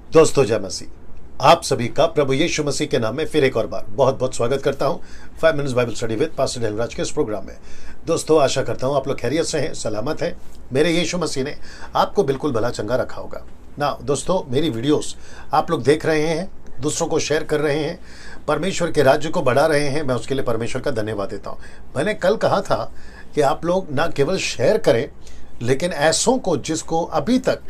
दोस्तों जय मसीह। आप सभी का प्रभु यीशु मसीह के नाम में फिर एक और बार बहुत बहुत स्वागत करता हूं 5 minutes Bible study with pastor Daniel Raj के इस प्रोग्राम में। दोस्तों आशा करता हूं आप लोग खैरियत से हैं, सलामत हैं। मेरे यीशु मसीह ने आपको बिल्कुल भला चंगा रखा होगा ना। दोस्तों मेरी वीडियोस आप लोग देख रहे हैं, दूसरों को शेयर कर रहे हैं, परमेश्वर के राज्य को बढ़ा रहे हैं। मैं उसके लिए परमेश्वर का धन्यवाद देता हूँ। मैंने कल कहा था कि आप लोग ना केवल शेयर करें, लेकिन ऐसों को जिसको अभी तक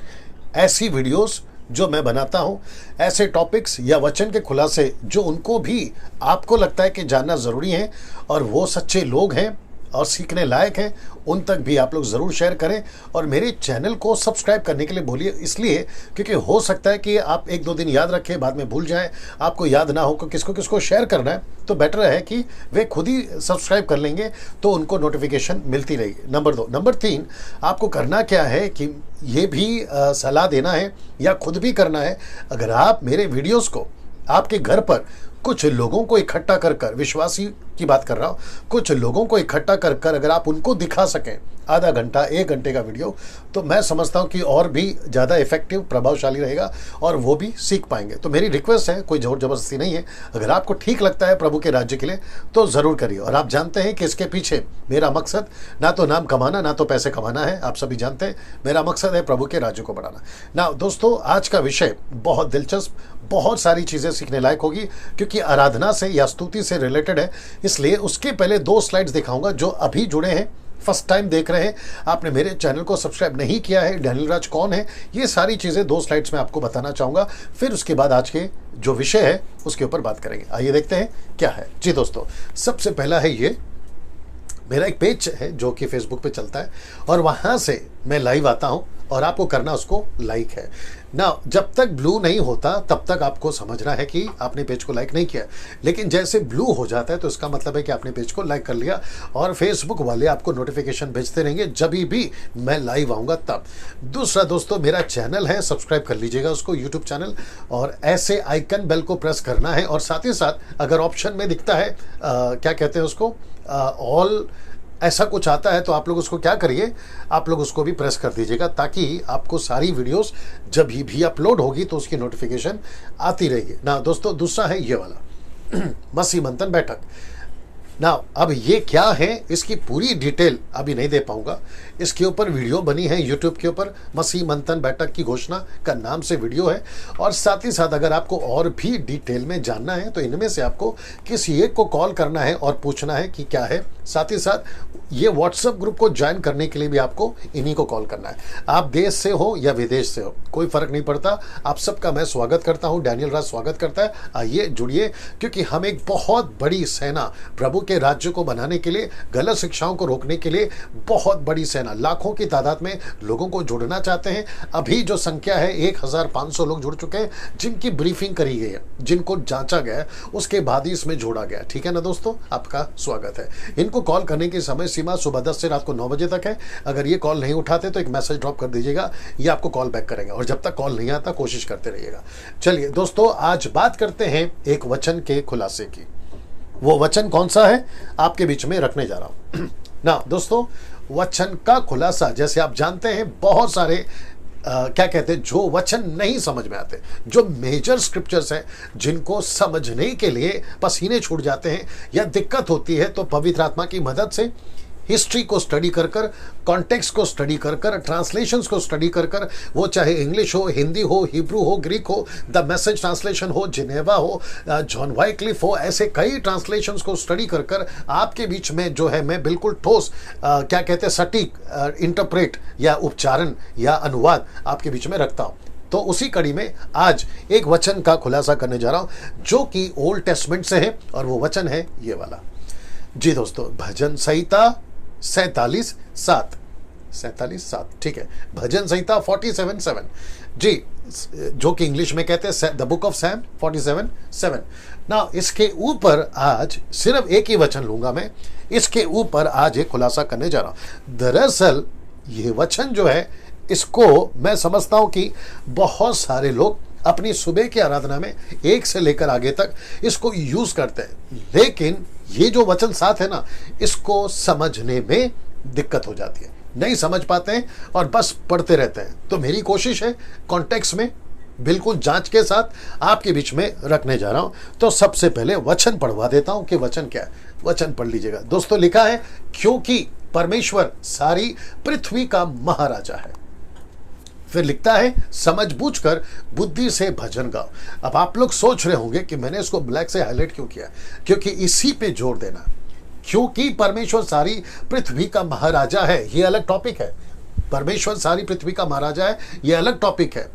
ऐसी वीडियोस जो मैं बनाता हूं, ऐसे टॉपिक्स या वचन के खुलासे जो उनको भी आपको लगता है कि जानना ज़रूरी है और वो सच्चे लोग हैं और सीखने लायक हैं, उन तक भी आप लोग ज़रूर शेयर करें। और मेरे चैनल को सब्सक्राइब करने के लिए बोलिए, इसलिए क्योंकि हो सकता है कि आप एक दो दिन याद रखें, बाद में भूल जाएं, आपको याद ना हो कि किसको किसको शेयर करना है। तो बेटर है कि वे खुद ही सब्सक्राइब कर लेंगे तो उनको नोटिफिकेशन मिलती रहेगी। नंबर 2। नंबर 3, आपको करना क्या है कि ये भी सलाह देना है या खुद भी करना है। अगर आप मेरे वीडियोस को आपके घर पर कुछ लोगों को इकट्ठा कर विश्वासी की बात कर रहा हूँ, कुछ लोगों को इकट्ठा कर अगर आप उनको दिखा सकें आधा घंटा 1 घंटे का वीडियो, तो मैं समझता हूँ कि और भी ज़्यादा इफेक्टिव प्रभावशाली रहेगा और वो भी सीख पाएंगे। तो मेरी रिक्वेस्ट है, कोई जोर जबरदस्ती नहीं है। अगर आपको ठीक लगता है प्रभु के राज्य के लिए तो ज़रूर करिए। और आप जानते हैं कि इसके पीछे मेरा मकसद ना तो नाम कमाना ना तो पैसे कमाना है। आप सभी जानते हैं मेरा मकसद है प्रभु के राज्य को बढ़ाना। ना दोस्तों, आज का विषय बहुत दिलचस्प, बहुत सारी चीज़ें सीखने लायक होगी क्योंकि आराधना से या स्तुति से रिलेटेड है। इसलिए उसके पहले 2 स्लाइड्स दिखाऊंगा। जो अभी जुड़े हैं, फर्स्ट टाइम देख रहे हैं, आपने मेरे चैनल को सब्सक्राइब नहीं किया है, डैनियल राज कौन है, ये सारी चीज़ें 2 स्लाइड्स में आपको बताना चाहूँगा। फिर उसके बाद आज के जो विषय है उसके ऊपर बात करेंगे। आइए देखते हैं क्या है। जी दोस्तों, सबसे पहला है ये मेरा एक पेज है जो कि फेसबुक पे चलता है और वहाँ से मैं लाइव आता हूँ और आपको करना उसको लाइक है ना। जब तक ब्लू नहीं होता तब तक आपको समझना है कि आपने पेज को लाइक नहीं किया, लेकिन जैसे ब्लू हो जाता है तो इसका मतलब है कि आपने पेज को लाइक कर लिया। और फेसबुक वाले आपको नोटिफिकेशन भेजते रहेंगे जब भी मैं लाइव आऊँगा तब। दूसरा दोस्तों, मेरा चैनल है, सब्सक्राइब कर लीजिएगा उसको, यूट्यूब चैनल, और ऐसे आइकन बेल को प्रेस करना है। और साथ ही साथ अगर ऑप्शन में दिखता है क्या कहते हैं उसको, ऑल ऐसा कुछ आता है, तो आप लोग उसको क्या करिए, आप लोग उसको भी प्रेस कर दीजिएगा ताकि आपको सारी वीडियोस जब भी अपलोड होगी तो उसकी नोटिफिकेशन आती रहेगी ना। दोस्तों दूसरा है ये वाला मसीह मंथन बैठक ना। अब ये क्या है, इसकी पूरी डिटेल अभी नहीं दे पाऊंगा। इसके ऊपर वीडियो बनी है यूट्यूब के ऊपर, मसीह मंथन बैठक की घोषणा का नाम से वीडियो है। और साथ ही साथ अगर आपको और भी डिटेल में जानना है तो इनमें से आपको किसी एक को कॉल करना है और पूछना है कि क्या है। साथ ही साथ ये व्हाट्सएप ग्रुप को ज्वाइन करने के लिए भी आपको इन्हीं को कॉल करना है। आप देश से हो या विदेश से हो, कोई फर्क नहीं पड़ता। आप सबका मैं स्वागत करता हूँ, डैनियल राज स्वागत करता है। आइए जुड़िए, क्योंकि हम एक बहुत बड़ी सेना प्रभु के राज्य को बनाने के लिए, गलत शिक्षाओं को रोकने के लिए बहुत बड़ी सेना, लाखों की तादाद में लोगों को जोड़ना चाहते हैं। अभी जो संख्या है 1500 लोग जुड़ चुके हैं, जिनकी ब्रीफिंग करी गई है, जिनको जांचा गया, उसके बाद ही इसमें जोड़ा गया। ठीक है ना दोस्तों, आपका स्वागत है। इनको कॉल करने की समय सीमा सुबह 10 से रात को 9 बजे तक है। अगर ये कॉल नहीं उठाते तो एक मैसेज ड्रॉप कर दीजिएगा, ये आपको कॉल बैक करेंगे। और जब तक कॉल नहीं आता कोशिश करते रहिएगा। चलिए दोस्तों, आज बात करते हैं एक वचन के खुलासे की। वो वचन कौन सा है आपके बीच में रखने जा रहा हूं ना। दोस्तों वचन का खुलासा, जैसे आप जानते हैं, बहुत सारे क्या कहते हैं, जो वचन नहीं समझ में आते, जो मेजर स्क्रिप्चर्स हैं, जिनको समझने के लिए पसीने छूट जाते हैं या दिक्कत होती है, तो पवित्र आत्मा की मदद से हिस्ट्री को स्टडी कर कॉन्टेक्स्ट को स्टडी कर ट्रांसलेशंस को स्टडी कर वो चाहे इंग्लिश हो, हिंदी हो, हिब्रू हो, ग्रीक हो, द मैसेज ट्रांसलेशन हो, जिनेवा हो, जॉन वाइक्लिफ हो, ऐसे कई ट्रांसलेशंस को स्टडी कर आपके बीच में जो है मैं बिल्कुल ठोस क्या कहते हैं, सटीक इंटरप्रेट या उपचारण या अनुवाद आपके बीच में रखता हूँ। तो उसी कड़ी में आज एक वचन का खुलासा करने जा रहा हूँ जो कि ओल्ड टेस्टमेंट से है, और वो वचन है ये वाला। जी दोस्तों, भजन संहिता 47:7, ठीक है, भजन संहिता 47:7 जी, जो कि इंग्लिश में कहते हैं द बुक ऑफ सैम 47:7 ना। इसके ऊपर आज सिर्फ एक ही वचन लूंगा मैं, इसके ऊपर आज एक खुलासा करने जा रहा हूं। दरअसल ये वचन जो है, इसको मैं समझता हूं कि बहुत सारे लोग अपनी सुबह की आराधना में 1 से लेकर आगे तक इसको यूज करते हैं, लेकिन ये जो वचन साथ है ना, इसको समझने में दिक्कत हो जाती है, नहीं समझ पाते हैं और बस पढ़ते रहते हैं। तो मेरी कोशिश है कॉन्टेक्स्ट में बिल्कुल जांच के साथ आपके बीच में रखने जा रहा हूं। तो सबसे पहले वचन पढ़वा देता हूं कि वचन क्या है। वचन पढ़ लीजिएगा दोस्तों। लिखा है, क्योंकि परमेश्वर सारी पृथ्वी का महाराजा है। फिर लिखता है, समझ बूझकर बुद्धि से भजन गाओ। अब आप लोग सोच रहे होंगे कि मैंने इसको ब्लैक से हाईलाइट क्यों किया, क्योंकि इसी पे जोर देना। क्योंकि परमेश्वर सारी पृथ्वी का महाराजा है, ये अलग टॉपिक है। परमेश्वर सारी पृथ्वी का महाराजा है, ये अलग टॉपिक है।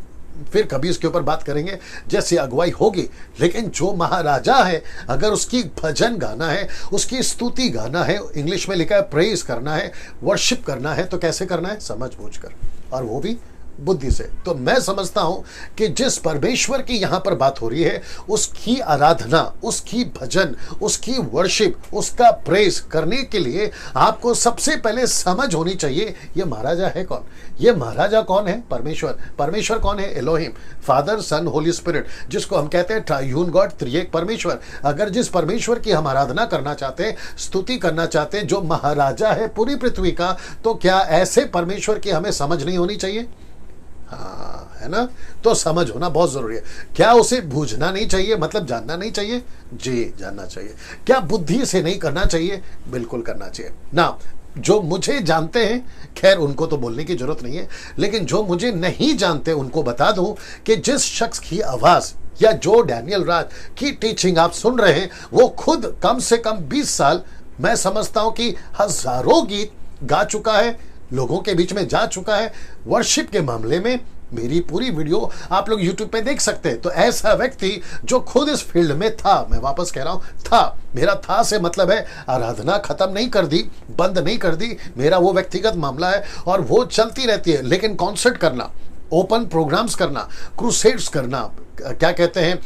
फिर कभी इसके ऊपर बात करेंगे जैसे अगुवाई होगी। लेकिन जो महाराजा है, अगर उसकी भजन गाना है, उसकी स्तुति गाना है, इंग्लिश में लिखा है प्रेज करना है, वर्शिप करना है, तो कैसे करना है? समझ बूझकर, और वो भी बुद्धि से। तो मैं समझता हूं कि जिस परमेश्वर की यहां पर बात हो रही है, उसकी आराधना, उसकी भजन, उसकी वर्शिप, उसका प्रेज करने के लिए आपको सबसे पहले समझ होनी चाहिए ये महाराजा है कौन। ये महाराजा कौन है? परमेश्वर। परमेश्वर कौन है? एलोहिम, फादर, सन, होली स्पिरिट, जिसको हम कहते हैं ट्रायून गॉड, त्रिएक परमेश्वर। अगर जिस परमेश्वर की हम आराधना करना चाहते हैं, स्तुति करना चाहते हैं, जो महाराजा है पूरी पृथ्वी का, तो क्या ऐसे परमेश्वर की हमें समझ नहीं होनी चाहिए? हाँ, है ना? तो समझ होना बहुत जरूरी है। क्या उसे बूझना नहीं चाहिए, मतलब जानना नहीं चाहिए? जी, जानना चाहिए। क्या बुद्धि से नहीं करना चाहिए? बिल्कुल करना चाहिए ना। जो मुझे जानते हैं, खैर उनको तो बोलने की जरूरत नहीं है, लेकिन जो मुझे नहीं जानते उनको बता दूं कि जिस शख्स की आवाज या जो डैनियल राज की टीचिंग आप सुन रहे हैं, वो खुद कम से कम 20 साल, मैं समझता हूं कि हजारों गीत गा चुका है, लोगों के बीच में जा चुका है। वर्शिप के मामले में मेरी पूरी वीडियो आप लोग YouTube पे देख सकते हैं। तो ऐसा व्यक्ति जो खुद इस फील्ड में था, मैं वापस कह रहा हूं था, मेरा था से मतलब है आराधना खत्म नहीं कर दी, बंद नहीं कर दी, मेरा वो व्यक्तिगत मामला है और वो चलती रहती है। लेकिन कॉन्सर्ट करना, ओपन प्रोग्राम्स करना, क्रूसेड्स करना, क्या कहते हैं,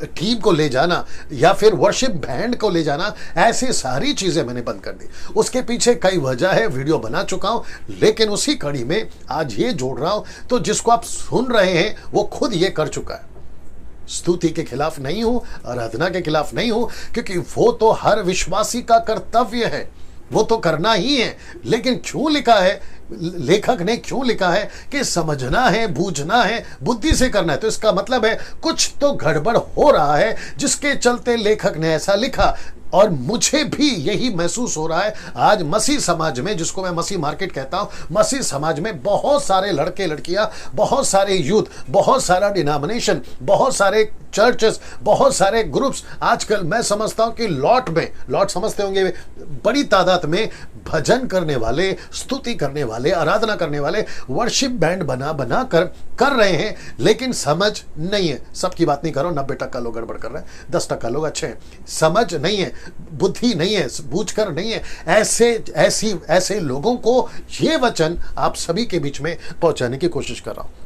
टीम को ले जाना या फिर वर्शिप बैंड को ले जाना, ऐसी सारी चीजें मैंने बंद कर दी। उसके पीछे कई वजह है, वीडियो बना चुका हूं, लेकिन उसी कड़ी में आज ये जोड़ रहा हूं। तो जिसको आप सुन रहे हैं वो खुद ये कर चुका है। स्तुति के खिलाफ नहीं हूं, आराधना के खिलाफ नहीं हूं, क्योंकि वो तो हर विश्वासी का कर्तव्य है, वो तो करना ही है। लेकिन क्यों लिखा है, लेखक ने क्यों लिखा है कि समझना है, बूझना है, बुद्धि से करना है, तो इसका मतलब है कुछ तो गड़बड़ हो रहा है, जिसके चलते लेखक ने ऐसा लिखा। और मुझे भी यही महसूस हो रहा है आज मसीह समाज में, जिसको मैं मसीह मार्केट कहता हूं, मसीह समाज में बहुत सारे लड़के लड़कियां, बहुत सारे यूथ, बहुत सारा डिनोमिनेशन, बहुत सारे चर्चेस, बहुत सारे ग्रुप्स, आजकल मैं समझता हूं कि लॉट समझते होंगे, बड़ी तादाद में भजन करने वाले, स्तुति करने वाले, आराधना करने वाले वर्शिप बैंड बना कर रहे हैं, लेकिन समझ नहीं है। सबकी बात नहीं कर रहा हूं, 90% लोग गड़बड़ कर रहे हैं, 10% लोग अच्छे हैं। समझ नहीं है, बुद्धि नहीं है, बूझकर नहीं है। ऐसे लोगों को ये वचन आप सभी के बीच में पहुंचाने की कोशिश कर रहा हूं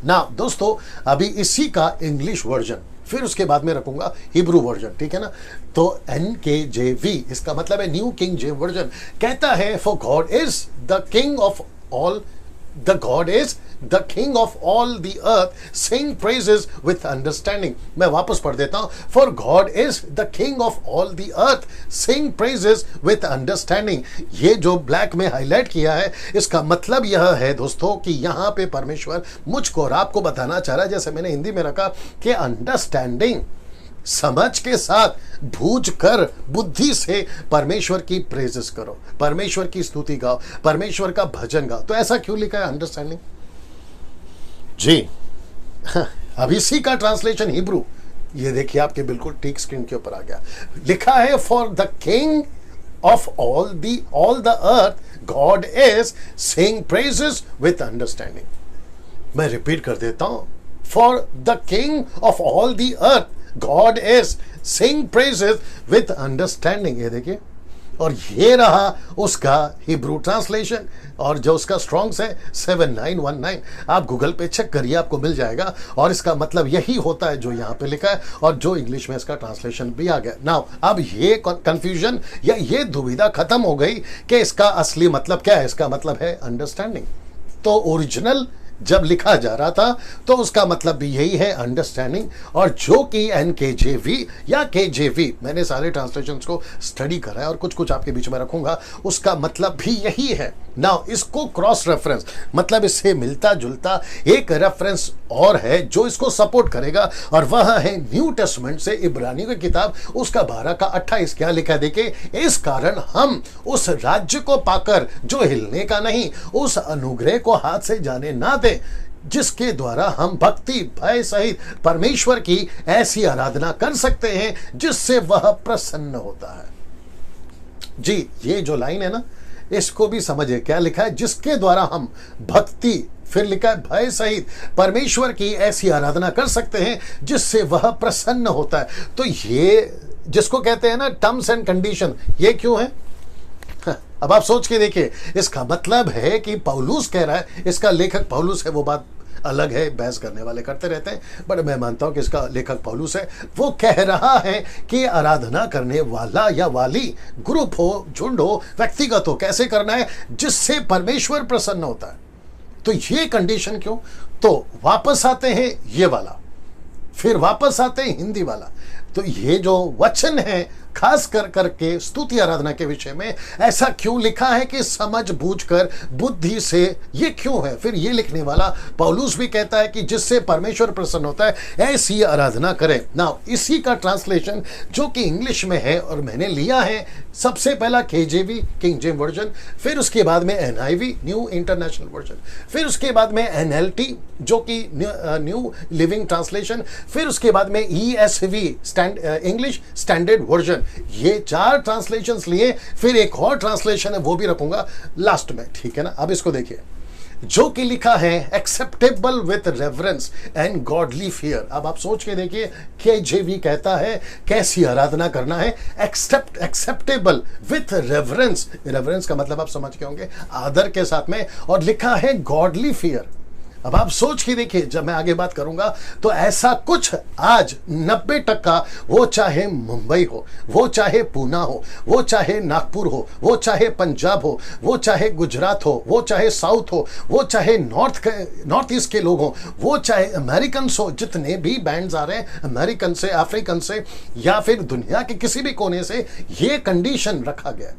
ना। दोस्तों, अभी इसी का इंग्लिश वर्जन, फिर उसके बाद में रखूंगा हिब्रू वर्जन, ठीक है ना। तो NKJV, इसका मतलब है न्यू किंग जेम्स वर्जन, कहता है, for God is the king of all, the God is the king of all the earth, sing praises with understanding। मैं वापस पढ़ देता हूं, for God is the king of all the earth, sing praises with understanding। ये जो black में highlight किया है, इसका मतलब यह है दोस्तों कि यहां पे परमेश्वर मुझको और आपको बताना चाह रहा है, जैसे मैंने हिंदी में रखा कि अंडरस्टैंडिंग, समझ के साथ, बूझ कर, बुद्धि से परमेश्वर की प्रेजेस करो, परमेश्वर की स्तुति गाओ, परमेश्वर का भजन गाओ। तो ऐसा क्यों लिखा है अंडरस्टैंडिंग? जी, अब इसी का ट्रांसलेशन हिब्रू, ये देखिए आपके बिल्कुल ठीक स्क्रीन के ऊपर आ गया। लिखा है, for the king of all the earth God is sing praises with understanding. मैं रिपीट कर देता हूं, for the king of all the earth God is sing praises with understanding। ये देखिए, और ये रहा उसका हिब्रू ट्रांसलेशन, और जो उसका स्ट्रॉन्ग्स है 7919, आप गूगल पे चेक करिए, आपको मिल जाएगा। और इसका मतलब यही होता है जो यहाँ पे लिखा है, और जो इंग्लिश में इसका ट्रांसलेशन भी आ गया। नाउ अब ये कंफ्यूजन या ये दुविधा खत्म हो गई कि इसका असली मतलब क्या है। इसका मतलब है अंडरस्टैंडिंग। तो ओरिजिनल जब लिखा जा रहा था तो उसका मतलब भी यही है, अंडरस्टैंडिंग। और जो कि एनकेजेवी या केजेवी, मैंने सारे ट्रांसलेशंस को स्टडी करा है और कुछ कुछ आपके बीच में रखूंगा, उसका मतलब भी यही है। नाउ इसको क्रॉस रेफरेंस, मतलब इससे मिलता जुलता एक रेफरेंस और है जो इसको सपोर्ट करेगा, और वह है न्यू टेस्टमेंट से इब्रानियों की किताब उसका 12 का 28। क्या लिखा देखिए, इस कारण हम उस राज्य को पाकर जो हिलने का नहीं, उस अनुग्रह को हाथ से जाने ना दे जिसके द्वारा हम भक्ति भय सहित परमेश्वर की ऐसी आराधना कर सकते हैं जिससे वह प्रसन्न होता है। जी, ये जो लाइन है ना, इसको भी समझिए क्या लिखा है, जिसके द्वारा हम भक्ति, फिर लिखा है भय सहित परमेश्वर की ऐसी आराधना कर सकते हैं जिससे वह प्रसन्न होता है। तो ये जिसको कहते हैं ना टर्म्स एंड कंडीशन, ये क्यों है? अब आप सोच के देखिए, इसका मतलब है कि पौलुस कह रहा है, इसका लेखक पौलुस है, वो बात अलग है, बहस करने वाले करते रहते हैं, बट मैं मानता हूं कि इसका लेखक पौलुस है। वो कह रहा है कि आराधना करने वाला या वाली, ग्रुप हो, झुंड हो, व्यक्तिगत हो, कैसे करना है जिससे परमेश्वर प्रसन्न होता है। तो ये कंडीशन क्यों? तो वापस आते हैं ये वाला, फिर वापस आते हैं हिंदी वाला। तो ये जो वचन है खास कर करके स्तुति आराधना के विषय में, ऐसा क्यों लिखा है कि समझ बूझकर बुद्धि से, ये क्यों है? फिर ये लिखने वाला पौलुस भी कहता है कि जिससे परमेश्वर प्रसन्न होता है ऐसी आराधना करें। नाउ इसी का ट्रांसलेशन जो कि इंग्लिश में है, और मैंने लिया है सबसे पहला केजेवी, किंग जेम्स वर्जन, फिर उसके बाद में एनआईवी, न्यू इंटरनेशनल वर्जन, फिर उसके बाद में एनएलटी जो कि न्यू लिविंग ट्रांसलेशन, फिर उसके बाद में ईएसवी, इंग्लिश स्टैंडर्ड वर्जन। ये 4 ट्रांसलेशंस लिए, फिर एक और ट्रांसलेशन है वो भी रखूंगा लास्ट में, ठीक है ना। अब इसको देखिए, जो कि लिखा है acceptable with reverence and godly fear. अब आप सोच के देखिए, केजेवी कहता है कैसी आराधना करना है, एक्सेप्टेबल विथ रेवरेंस, रेवरेंस का मतलब आप समझ के होंगे, आदर के साथ में, और लिखा है गॉडली फियर। अब आप सोच के देखिए, जब मैं आगे बात करूंगा तो ऐसा कुछ आज 90%, वो चाहे मुंबई हो, वो चाहे पूना हो, वो चाहे नागपुर हो, वो चाहे पंजाब हो, वो चाहे गुजरात हो, वो चाहे साउथ हो, वो चाहे नॉर्थ ईस्ट के लोग हो, वो चाहे अमेरिकन हो, जितने भी बैंड्स आ रहे हैं अमेरिकन से, अफ्रीकन से, या फिर दुनिया के किसी भी कोने से, ये कंडीशन रखा गया।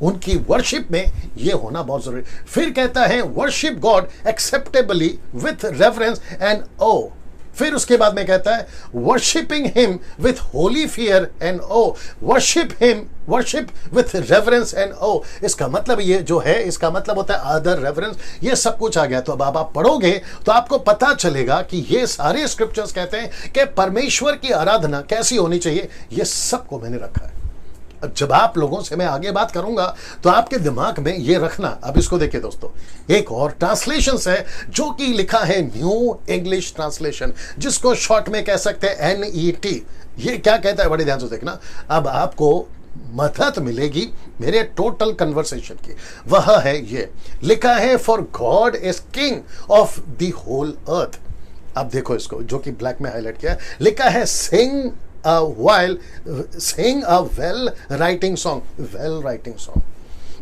उनकी वर्शिप में ये होना बहुत जरूरी। फिर कहता है worship God acceptably with reference and awe. फिर उसके बाद में कहता है worshipping him with holy fear and awe, worship with reference and awe. इसका मतलब ये जो है, इसका मतलब होता है आदर, रेफरेंस, ये सब कुछ आ गया। तो अब आप पढ़ोगे तो आपको पता चलेगा कि ये सारे स्क्रिप्चर्स कहते हैं कि परमेश्वर की आराधना कैसी होनी चाहिए। ये सबको मैंने रखा है। जब आप लोगों से मैं आगे बात करूंगा तो आपके दिमाग में ये रखना। अब इसको देखिए दोस्तों, एक और ट्रांसलेशन है जो कि लिखा है न्यू इंग्लिश ट्रांसलेशन, जिसको शॉर्ट में कह सकते हैं NET। ये क्या कहता है, बड़े ध्यान से देखना। अब आपको मदद मिलेगी मेरे टोटल कन्वर्सेशन की। वह है, ये लिखा है for God is king of the whole earth. अब देखो इसको, जो कि ब्लैक में हाईलाइट किया है, लिखा है सिंग a well writing song, well writing song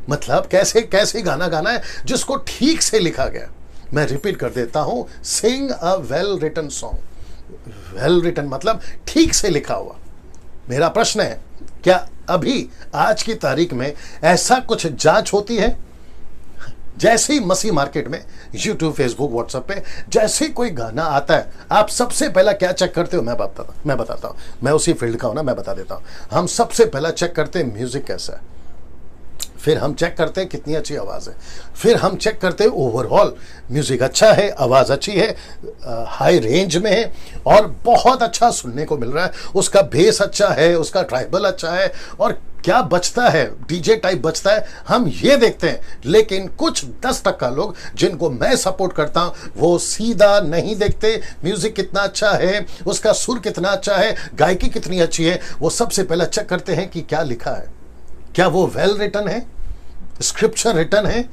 मतलब कैसे गाना गाना है जिसको ठीक से लिखा गया। मैं रिपीट कर देता हूं, sing a well written song, well written मतलब ठीक से लिखा हुआ। मेरा प्रश्न है, क्या अभी आज की तारीख में ऐसा कुछ जांच होती है? जैसे ही मसीह मार्केट में यूट्यूब, फेसबुक, व्हाट्सएप पे जैसे ही कोई गाना आता है, आप सबसे पहला क्या चेक करते हो? मैं बताता हूँ, मैं उसी फील्ड का हूँ ना, मैं बता देता हूँ। हम सबसे पहला चेक करते हैं म्यूजिक कैसा है, फिर हम चेक करते हैं कितनी अच्छी आवाज़ है, फिर हम चेक करते हैं ओवरऑल म्यूजिक अच्छा है, आवाज़ अच्छी है, हाई रेंज में है और बहुत अच्छा सुनने को मिल रहा है, उसका बेस अच्छा है, उसका ट्राइबल अच्छा है, और क्या बचता है, डीजे टाइप बचता है, हम ये देखते हैं। लेकिन कुछ 10% लोग जिनको मैं सपोर्ट करता हूं, वो सीधा नहीं देखते म्यूजिक कितना अच्छा है, उसका सुर कितना अच्छा है, गायकी कितनी अच्छी है। वो सबसे पहले चेक करते हैं कि क्या लिखा है, क्या वो वेल रिटन है, स्क्रिप्चर रिटन है,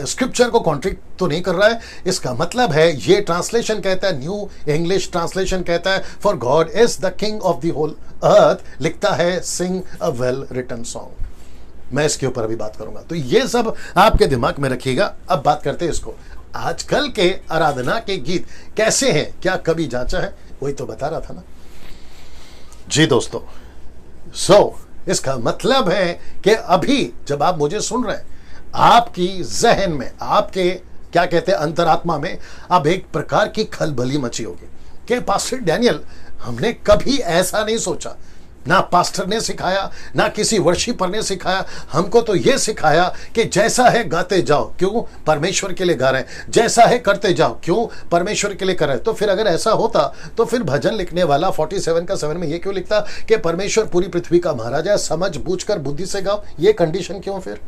स्क्रिप्चर को कॉन्ट्रिक्ट तो नहीं कर रहा है। इसका मतलब है, ये ट्रांसलेशन कहता है, न्यू इंग्लिश ट्रांसलेशन कहता है for God is the king of the whole earth, लिखता है sing a well written song. मैं इसके ऊपर अभी बात करूंगा, तो ये सब आपके दिमाग में रखिएगा। अब बात करते हैं इसको, आजकल के आराधना के गीत कैसे हैं, क्या कभी जांचा है? वही तो बता रहा था ना जी दोस्तों। इसका मतलब है कि अभी जब आप मुझे सुन रहे हैं, आपकी जहन में, आपके क्या कहते हैं अंतरात्मा में अब एक प्रकार की खलबली मची होगी कि पास्टर डैनियल, हमने कभी ऐसा नहीं सोचा, ना पास्टर ने सिखाया, ना किसी वर्शिपर ने सिखाया। हमको तो ये सिखाया कि जैसा है गाते जाओ, क्यों? परमेश्वर के लिए गा रहे हैं। जैसा है करते जाओ, क्यों? परमेश्वर के लिए कर रहे हैं। तो फिर अगर ऐसा होता तो फिर भजन लिखने वाला 47 का 7 में ये क्यों लिखता कि परमेश्वर पूरी पृथ्वी का महाराजा है, समझ बूझ कर बुद्धि से गाओ? ये कंडीशन क्यों? फिर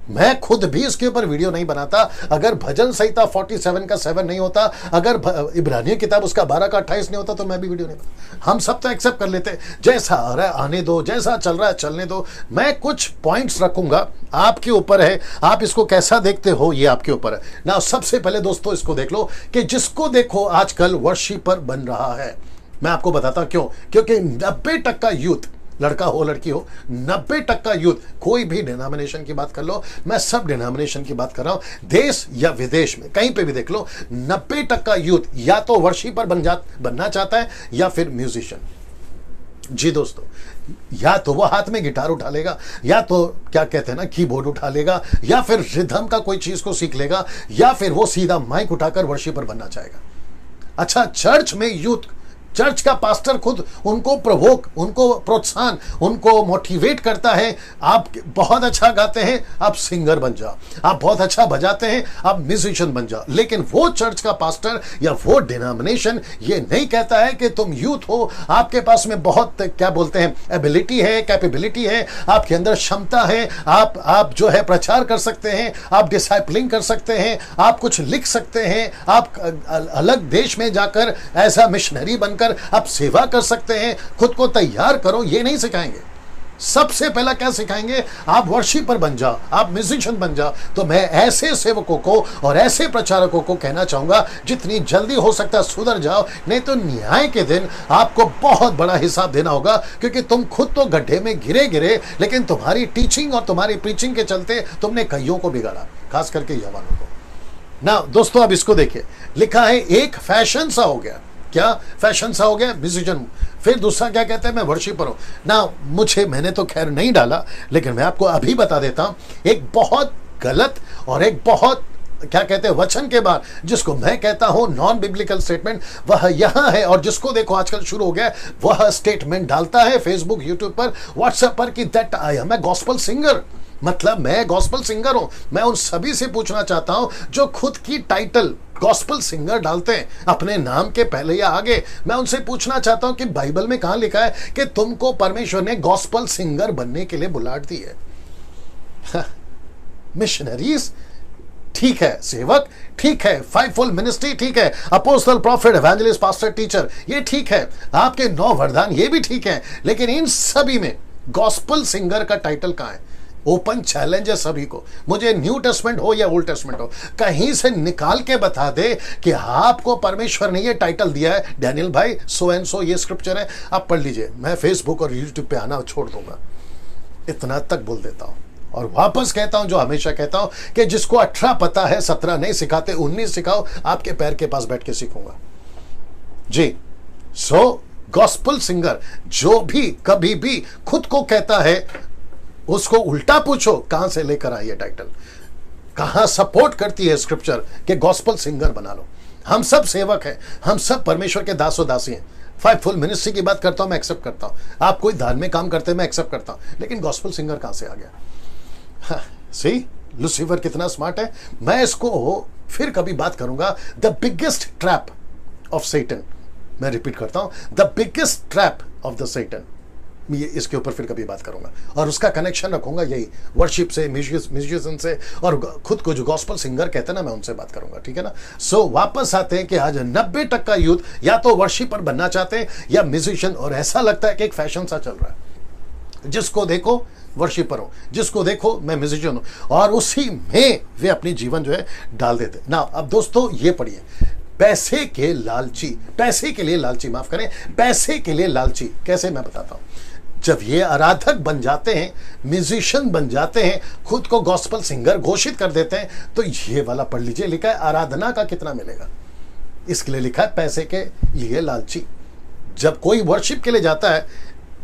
मैं खुद भी इसके ऊपर वीडियो नहीं बनाता अगर भजन संहिता 47 का 7 नहीं होता, अगर इब्रानियों किताब उसका 12 का 28 नहीं होता, तो मैं भी वीडियो नहीं बनाता। हम सब तो एक्सेप्ट कर लेते, जैसा आ रहा है आने दो, जैसा चल रहा है चलने दो। मैं कुछ पॉइंट्स रखूंगा, आपके ऊपर है, आप इसको कैसा देखते हो ये आपके ऊपर है ना। सबसे पहले दोस्तों इसको देख लो कि जिसको देखो आजकल वर्शिपर बन रहा है। मैं आपको बताता क्यों, क्योंकि 90% यूथ, लड़का हो लड़की हो, 90% यूथ, कोई भी डिनोमिनेशन की बात कर लो, मैं सब डिनोमिनेशन की बात कर रहा हूं, देश या विदेश में कहीं पे भी देख लो, 90% यूथ या तो वर्शिपर बनना चाहता है या फिर म्यूजिशियन। जी दोस्तों, या तो वो हाथ में गिटार उठा लेगा, या तो क्या कहते हैं ना कीबोर्ड उठा लेगा, या फिर रिदम का कोई चीज को सीख लेगा, या फिर वो सीधा माइक उठाकर वर्शिपर बनना चाहेगा। अच्छा, चर्च में यूथ, चर्च का पास्टर खुद उनको प्रवोक, उनको प्रोत्साहन, उनको मोटिवेट करता है, आप बहुत अच्छा गाते हैं, आप सिंगर बन जाओ, आप बहुत अच्छा बजाते हैं, आप म्यूजिशियन बन जाओ। लेकिन वो चर्च का पास्टर या वो डिनोमिनेशन ये नहीं कहता है कि तुम यूथ हो, आपके पास में बहुत क्या बोलते हैं एबिलिटी है, कैपेबिलिटी है, आपके अंदर क्षमता है, आप जो है प्रचार कर सकते हैं, आप डिसाइपलिंग कर सकते हैं, आप कुछ लिख सकते हैं, आप अलग देश में जाकर ऐसा मिशनरी बनकर आप सेवा कर सकते हैं, खुद को तैयार करो। ये नहीं सिखाएंगे। सबसे पहला क्या सिखाएंगे? आप वर्शिपर बन जाओ, आप म्यूजिशियन बन जाओ। तो मैं ऐसे सेवकों को और ऐसे प्रचारकों को कहना चाहूंगा, जितनी जल्दी हो सकता है सुधर जाओ, नहीं तो न्याय के दिन आपको बहुत बड़ा हिसाब देना होगा। क्योंकि तुम खुद तो गड्ढे में गिरे, लेकिन तुम्हारी टीचिंग और तुम्हारी प्रीचिंग के चलते तुमने कईयों को बिगाड़ा, खास करके यवानों को ना। दोस्तों अब इसको देखिए, लिखा है एक फैशन सा हो गया। क्या फैशन सा हो गया? म्यूजिशियन। फिर दूसरा क्या कहते हैं? मैं वर्शिपर हूं ना। मैंने तो खैर नहीं डाला, लेकिन मैं आपको अभी बता देता हूं, एक बहुत गलत और एक बहुत क्या कहते हैं वचन के बाद, जिसको मैं कहता हूं नॉन बिब्लिकल स्टेटमेंट, वह यहां है। और जिसको देखो आजकल शुरू हो गया, वह स्टेटमेंट डालता है फेसबुक, यूट्यूब पर, व्हाट्सएप पर कि that I am a gospel singer. मतलब मैं गॉस्पेल सिंगर हूं। मैं उन सभी से पूछना चाहता हूं जो खुद की टाइटल गॉस्पेल सिंगर डालते हैं अपने नाम के पहले या आगे। मैं उनसे पूछना चाहता हूं कि बाइबल में कहां लिखा है कि तुमको परमेश्वर ने गॉस्पेल सिंगर बनने के लिए बुलाट दी है? मिशनरीज ठीक है, सेवक ठीक है, फाइवफोल्ड मिनिस्ट्री ठीक है, apostle, profit, evangelist, pastor, teacher, ये ठीक है, आपके 9 वरदान ये भी ठीक है। लेकिन इन सभी में गॉस्पेल सिंगर का टाइटल कहां है? ओपन चैलेंज है सभी को, मुझे न्यू टेस्टमेंट हो या ओल्ड टेस्टमेंट हो, कहीं से निकाल के बता दे कि आपको परमेश्वर ने ये टाइटल दिया है, डैनियल भाई सो एंड सो ये स्क्रिप्चर है, आप पढ़ लीजिए। मैं फेसबुक और यूट्यूब पे आना छोड़ दूंगा, इतना तक बोल देता हूं। और वापस कहता हूं जो हमेशा कहता हूं कि जिसको 18 पता है 17 नहीं सिखाते, 19 सिखाओ, आपके पैर के पास बैठ के सीखूंगा जी। गॉस्पेल सिंगर जो भी कभी भी खुद को कहता है, उसको उल्टा पूछो कहां से लेकर आई है टाइटल, कहां सपोर्ट करती है स्क्रिप्चर कि गॉस्पेल सिंगर बना लो। हम सब सेवक हैं, हम सब परमेश्वर के दासो दासी हैं। फाइवफुल मिनिस्ट्री की बात करता हूं, मैं एक्सेप्ट करता हूं। आप कोई धार्मिक काम करते हैं, मैं एक्सेप्ट करता हूं। लेकिन गॉस्पेल सिंगर कहां से आ गया? सी लूसीफर कितना स्मार्ट है। मैं इसको फिर कभी बात करूंगा, the biggest trap of Satan. मैं रिपीट करता हूं, the biggest trap of the Satan. ये इसके ऊपर फिर कभी बात करूंगा और उसका कनेक्शन रखूंगा यही वर्शिप से, म्यूजिशियन से, और खुद को जो गॉस्पेल सिंगर कहते हैं ना, मैं उनसे बात करूंगा, ठीक है ना। वापस आते हैं कि आज 90% यूथ या तो वर्शिपर बनना चाहते हैं या म्यूजिशियन, और ऐसा लगता है कि एक फैशन सा चल रहा है। जिसको देखो वर्शिपर हो, जिसको देखो मैं म्यूजिशियन हूं, और उसी में वे अपनी जीवन जो है डाल देते ना। अब दोस्तों ये पढ़िए, पैसे के लालची, पैसे के लिए लालची, माफ करें, पैसे के लिए लालची कैसे, मैं बताता हूं। जब ये आराधक बन जाते हैं, म्यूजिशियन बन जाते हैं, खुद को गॉस्पेल सिंगर घोषित कर देते हैं, तो ये वाला पढ़ लीजिए, लिखा है आराधना का कितना मिलेगा। इसके लिए लिखा है पैसे के लिए लालची। जब कोई वर्शिप के लिए जाता है,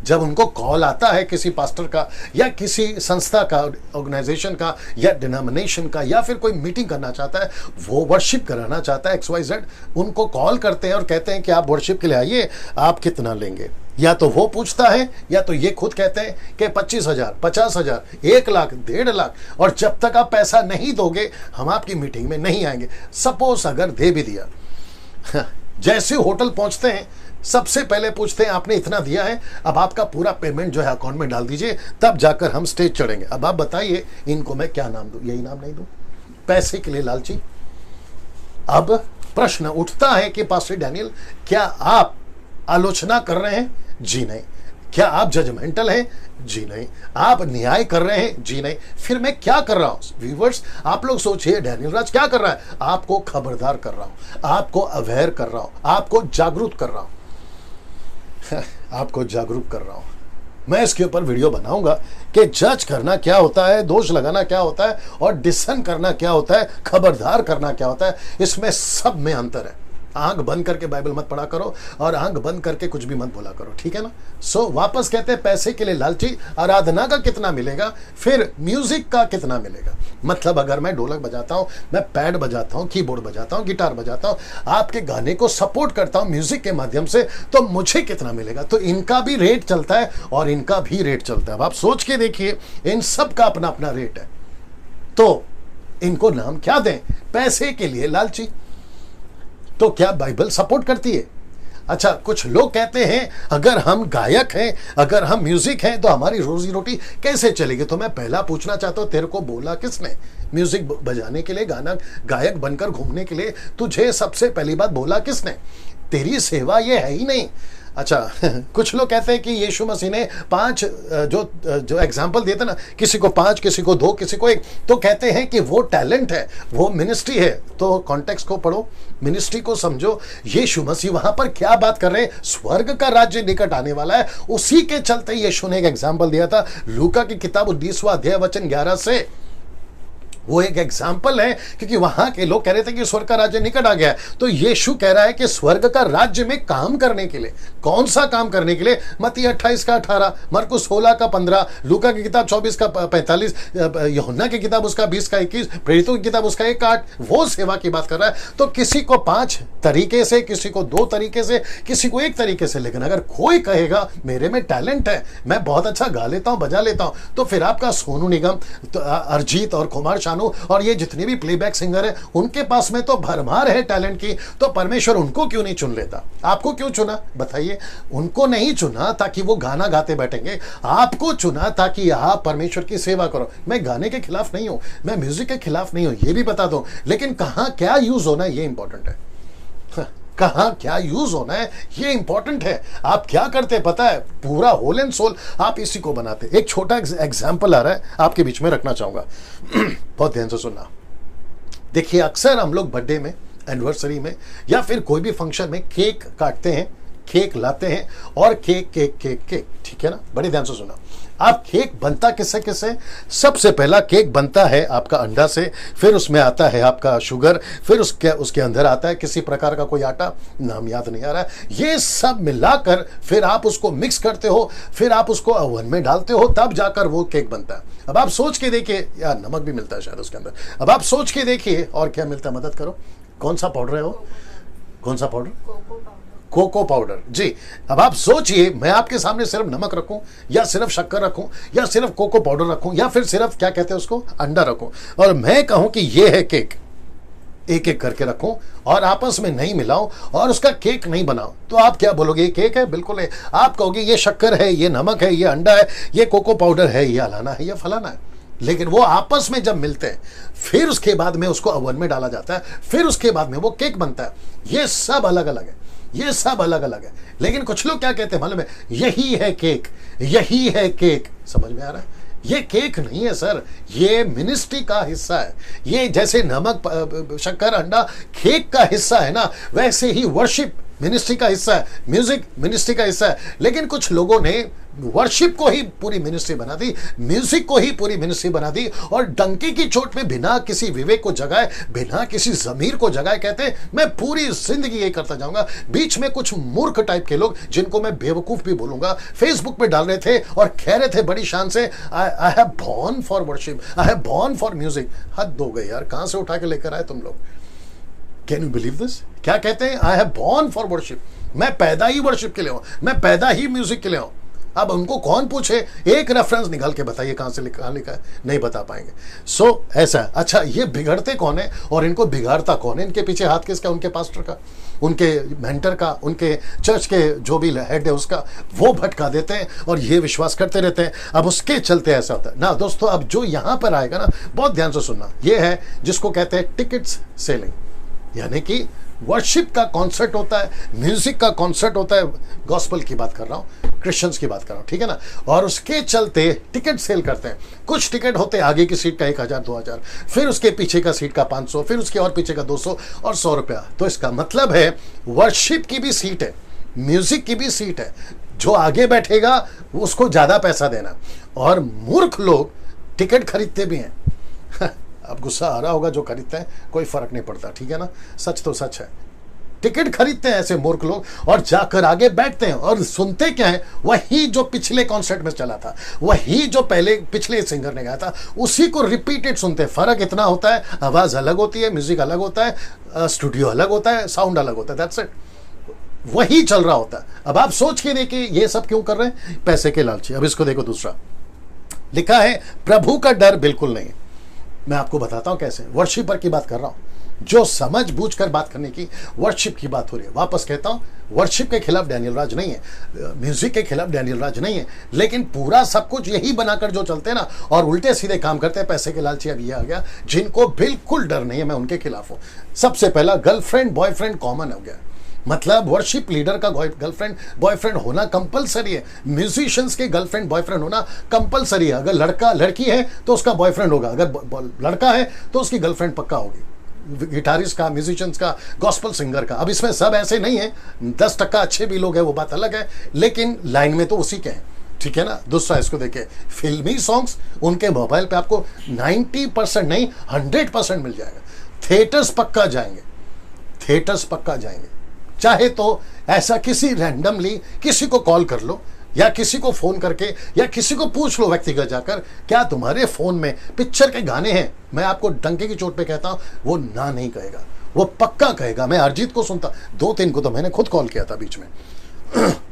जब उनको कॉल आता है किसी पास्टर का या किसी संस्था का, ऑर्गेनाइजेशन का या डिनोमिनेशन का, या फिर कोई मीटिंग करना चाहता है, वो वर्शिप कराना चाहता है XYZ, उनको कॉल करते हैं और कहते हैं कि आप वर्शिप के लिए आइए, आप कितना लेंगे। या तो वो पूछता है या तो ये खुद कहते हैं कि 25,000, 50,000, 1 लाख, 1.5 लाख, और जब तक आप पैसा नहीं दोगे हम आपकी मीटिंग में नहीं आएंगे। सपोज अगर दे भी दिया, जैसे होटल पहुंचते हैं सबसे पहले पूछते हैं आपने इतना दिया है, अब आपका पूरा पेमेंट जो है अकाउंट में डाल दीजिए, तब जाकर हम स्टेज चढ़ेंगे। अब आप बताइए इनको मैं क्या नाम दूं? यही नाम नहीं दूं? पैसे के लिए लालची। अब प्रश्न उठता है कि पास्टर डैनियल, क्या आप आलोचना कर रहे हैं? जी नहीं। क्या आप जजमेंटल हैं? जी नहीं। आप न्याय कर रहे हैं? जी नहीं। फिर मैं क्या कर रहा हूं? व्यूअर्स, आप लोग सोचिए डैनियल राज क्या कर रहा है? आपको खबरदार कर रहा हूं, आपको अवेयर कर रहा हूं, आपको जागरूक कर रहा हूं आपको जागरूक कर रहा हूं। मैं इसके ऊपर वीडियो बनाऊंगा कि जज करना क्या होता है, दोष लगाना क्या होता है, और डिसन करना क्या होता है, खबरदार करना क्या होता है। इसमें सब में अंतर है। आंख बंद करके बाइबल मत पढ़ा करो और आंख बंद करके कुछ भी मत बोला करो, ठीक है ना। सो वापस कहते हैं पैसे के लिए लालची, आराधना का कितना मिलेगा, फिर म्यूजिक का कितना मिलेगा। मतलब अगर मैं ढोलक बजाता हूं, मैं पैड बजाता हूं, कीबोर्ड बजाता हूं, गिटार बजाता हूं, आपके गाने को सपोर्ट करता हूं म्यूजिक के माध्यम से, तो मुझे कितना मिलेगा। तो इनका भी रेट चलता है और इनका भी रेट चलता है। अब आप सोच के देखिए, इन सब का अपना अपना रेट है, तो इनको नाम क्या दें? पैसे के लिए लालची। तो क्या बाइबल सपोर्ट करती है? अच्छा, कुछ लोग कहते हैं अगर हम गायक हैं, अगर हम म्यूजिक हैं, तो हमारी रोजी रोटी कैसे चलेगी। तो मैं पहला पूछना चाहता हूं, तेरे को बोला किसने? म्यूजिक बजाने के लिए, गाना गायक बनकर घूमने के लिए तुझे सबसे पहली बात बोला किसने? तेरी सेवा ये है ही नहीं। अच्छा, कुछ लोग कहते हैं कि यीशु मसीह ने 5 जो एग्जाम्पल देते ना, किसी को 5, किसी को 2, किसी को 1, तो कहते हैं कि वो टैलेंट है, वो मिनिस्ट्री है। तो कॉन्टेक्स्ट को पढ़ो, मिनिस्ट्री को समझो। यीशु मसीह वहां पर क्या बात कर रहे हैं? स्वर्ग का राज्य निकट आने वाला है, उसी के चलते यीशु ने एक एग्जाम्पल दिया था। लूका की किताब 19वां अध्याय वचन 11 से वो एक एग्जाम्पल है, क्योंकि वहां के लोग कह रहे थे कि स्वर्ग का राज्य निकट आ गया है। तो यीशु कह रहा है कि स्वर्ग का राज्य में काम करने के लिए, कौन सा काम करने के लिए? मत्ती 28 का 18, मरकुस 16 का 15, लूका की किताब 24 का 45, यूहन्ना की किताब उसका 20 का 21, प्रेरितों की किताब उसका 1:8, वो सेवा की बात कर रहा है। तो किसी को 5 तरीके से, किसी को 2 तरीके से, किसी को 1 तरीके से। लेकिन अगर कोई कहेगा मेरे में टैलेंट है, मैं बहुत अच्छा गा लेता हूं, बजा लेता हूं, तो फिर आपका सोनू निगम, तो अरिजीत और कुमार और ये जितने भी प्लेबैक सिंगर हैं, उनके पास में तो भरमार है टैलेंट की। तो परमेश्वर उनको क्यों नहीं चुन लेता? आपको क्यों चुना बताइए? उनको नहीं चुना ताकि वो गाना गाते बैठेंगे, आपको चुना ताकि आप परमेश्वर की सेवा करो। मैं गाने के खिलाफ नहीं हूं, मैं म्यूजिक के खिलाफ नहीं हूं, ये भी बता दूं, लेकिन कहां क्या यूज होना है ये इंपॉर्टेंट है। कहां क्या यूज होना है ये इंपॉर्टेंट है। आप क्या करते पता है? पूरा होल एंड सोल आप इसी को बनाते। एक छोटा एग्जांपल आ रहा है, आपके बीच में रखना चाहूंगा, बहुत ध्यान से सुनना। देखिए, अक्सर हम लोग बर्थडे में, एनिवर्सरी में, या फिर कोई भी फंक्शन में केक काटते हैं, केक लाते हैं, और केक केक केक केक, ठीक है ना। बड़े ध्यान से सुना। आप केक बनता किससे किससे? सबसे पहला केक बनता है आपका अंडा से, फिर उसमें आता है आपका शुगर, फिर उसके अंदर आता है किसी प्रकार का कोई आटा, नाम याद नहीं आ रहा है। ये सब मिलाकर फिर आप उसको मिक्स करते हो, फिर आप उसको ओवन में डालते हो, तब जाकर वो केक बनता है। अब आप सोच के देखिए, यार नमक भी मिलता है शायद उसके अंदर। अब आप सोच के देखिए, और क्या मिलता है, मदद करो। कौन सा पाउडर है वो? कौन सा पाउडर? Cocoa powder. जी, अब आप सोचिए, मैं आपके सामने सिर्फ नमक रखूं, या सिर्फ शक्कर रखूं, या सिर्फ कोको पाउडर रखूं, या फिर सिर्फ क्या कहते हैं उसको, अंडा रखूं, और मैं कहूं कि ये है केक, एक एक करके रखूं और आपस में नहीं मिलाऊं और उसका केक नहीं बनाऊं, तो आप क्या बोलोगे? ये केक है? बिल्कुल है। आप कहोगे ये शक्कर है, ये नमक है, ये अंडा है, ये कोको पाउडर है, ये अलाना है, ये फलाना है। लेकिन वो आपस में जब मिलते हैं, फिर उसके बाद में उसको ओवन में डाला जाता है, फिर उसके बाद में वो केक बनता है। ये सब अलग अलग है, ये सब अलग अलग है। लेकिन कुछ लोग क्या कहते हैं मालूम है? यही है केक, यही है केक। समझ में आ रहा है? ये केक नहीं है सर, ये मिनिस्ट्री का हिस्सा है। ये जैसे नमक, शक्कर, अंडा केक का हिस्सा है ना, वैसे ही वर्शिप मिनिस्ट्री का हिस्सा है, म्यूजिक मिनिस्ट्री का हिस्सा है। लेकिन कुछ लोगों ने वर्शिप को ही पूरी मिनिस्ट्री बना दी, म्यूजिक को ही पूरी मिनिस्ट्री बना दी, और डंकी की चोट में बिना किसी विवेक को जगाए, बिना किसी जमीर को जगाए कहते मैं पूरी जिंदगी ये करता जाऊंगा। बीच में कुछ मूर्ख टाइप के लोग, जिनको मैं बेवकूफ भी बोलूंगा, फेसबुक पे डाल रहे थे और कह रहे थे बड़ी शान से, I have born for worship, I have born for music. हद हो गई यार, कहां से उठा के लेकर आए तुम लोग? Can you believe this? क्या कहते हैं? I have born for worship, मैं पैदा ही वर्शिप के लिए हूं, मैं पैदा ही म्यूजिक के लिए हूं। अब उनको कौन पूछे, एक रेफरेंस निकाल के बताइए कहां से लिखा है, नहीं बता पाएंगे। सो ऐसा है। अच्छा, ये बिगड़ते कौन है और इनको बिगाड़ता कौन है? इनके पीछे हाथ किसका? उनके पास्टर का, उनके मेंटर का, उनके चर्च के जो भी हेड है उसका। वो भटका देते हैं और ये विश्वास करते रहते हैं। अब उसके चलते ऐसा होता है ना दोस्तों। अब जो यहां पर आएगा ना, बहुत ध्यान से सुनना, ये है जिसको कहते हैं टिकट्स सेलिंग, यानी कि वर्शिप का कॉन्सर्ट होता है, म्यूजिक का कॉन्सर्ट होता है, गॉस्पल की बात कर रहा हूं, क्रिश्चियंस की बात कर रहा हूं, ठीक है ना। और उसके चलते टिकट सेल करते हैं। कुछ टिकट होते हैं आगे की सीट का 1000 2000, फिर उसके पीछे का सीट का 500, फिर उसके और पीछे का 200 और 100 रुपया। तो इसका मतलब है वर्शिप की भी सीट है, म्यूजिक की भी सीट है, जो आगे बैठेगा उसको ज्यादा पैसा देना। और मूर्ख लोग टिकट खरीदते भी हैं। अब गुस्सा आ रहा होगा जो खरीदते हैं, कोई फर्क नहीं पड़ता, ठीक है ना, सच तो सच है। टिकट खरीदते हैं ऐसे मूर्ख लोग और जाकर आगे बैठते हैं और सुनते क्या है? वही जो पिछले कॉन्सर्ट में चला था, वही जो पिछले सिंगर ने गाया था, उसी को रिपीटेड सुनते हैं। फर्क इतना होता है, आवाज अलग होती है, म्यूजिक अलग होता है, स्टूडियो अलग होता है, साउंड अलग होता है, दैट्स इट। वही चल रहा होता है। अब आप सोच के देखिए ये सब क्यों कर रहे हैं? पैसे के लालची। अब इसको देखो, दूसरा लिखा है प्रभु का डर बिल्कुल नहीं। मैं आपको बताता हूं कैसे। वर्शिपर की बात कर रहा हूं, जो समझ बूझ कर बात करने की, वर्शिप की बात हो रही है। वापस कहता हूं, वर्शिप के खिलाफ डैनियल राज नहीं है, म्यूजिक के खिलाफ डैनियल राज नहीं है, लेकिन पूरा सब कुछ यही बनाकर जो चलते हैं ना और उल्टे सीधे काम करते हैं, पैसे के लालची। अब ये आ गया, जिनको बिल्कुल डर नहीं है, मैं उनके खिलाफ हूं। सबसे पहला, गर्लफ्रेंड बॉयफ्रेंड कॉमन हो गया। मतलब वर्शिप लीडर का गर्लफ्रेंड बॉयफ्रेंड होना कंपलसरी है। म्यूजिशियंस के गर्लफ्रेंड बॉयफ्रेंड होना कंपलसरी है। अगर लड़का लड़की है तो उसका बॉयफ्रेंड होगा, अगर लड़का है तो उसकी गर्लफ्रेंड पक्का होगी। गिटारिस्ट का, म्यूजिशियंस का, गॉस्पल सिंगर का। अब इसमें सब ऐसे नहीं है, 10% अच्छे भी लोग हैं, वो बात अलग है, लेकिन लाइन में तो उसी के हैं, ठीक है ना। दूसरा, इसको देखिए, फिल्मी सॉन्ग्स उनके मोबाइल पे आपको 90% नहीं 100% मिल जाएगा। थिएटर्स पक्का जाएंगे, थिएटर्स पक्का जाएंगे। चाहे तो ऐसा किसी रैंडमली किसी को कॉल कर लो, या किसी को फोन करके, या किसी को पूछ लो व्यक्तिगत जाकर, क्या तुम्हारे फोन में पिक्चर के गाने हैं? मैं आपको डंके की चोट पे कहता हूं, वो ना नहीं कहेगा, वो पक्का कहेगा। मैं अरिजीत को सुनता, 2-3 को तो मैंने खुद कॉल किया था बीच में।